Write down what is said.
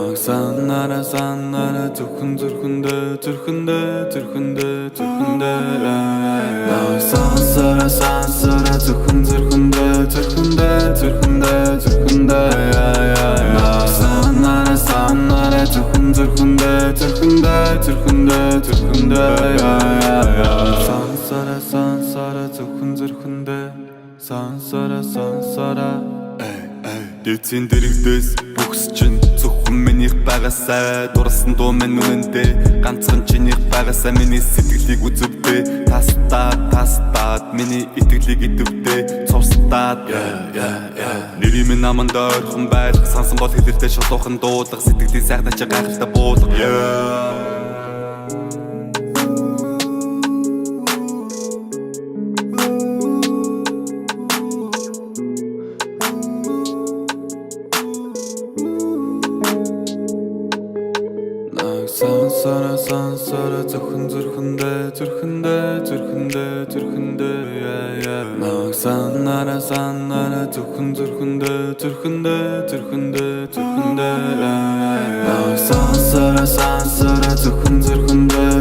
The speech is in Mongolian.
Саннара зөвхөн зүрхэндээ Сансара зөвхөн зүрхэндээ Саннара зөвхөн зүрхэндээ Сансара зөвхөн зүрхэндээ Сансара Дэвцэн дэрэгдээс бүгс чинь зөвхөн минийх байгаасаа дурсан дуу минь үнэндээ ганцхан чинийх байгаасаа миний сэтгэлийг үзвдээ тастаад миний итгэлийг идэвдээ цувстаад нэрийн минь наманд ойрхон байх сансан бол хэлэлтэй шулуухан дуулах сэтгэлийн сайхнаа чи гайхалтай буулах Сансара зөвхөн зүрхэндээ Саннара зөвхөн зүрхэндээ Сансара зөвхөн зүрхэндээ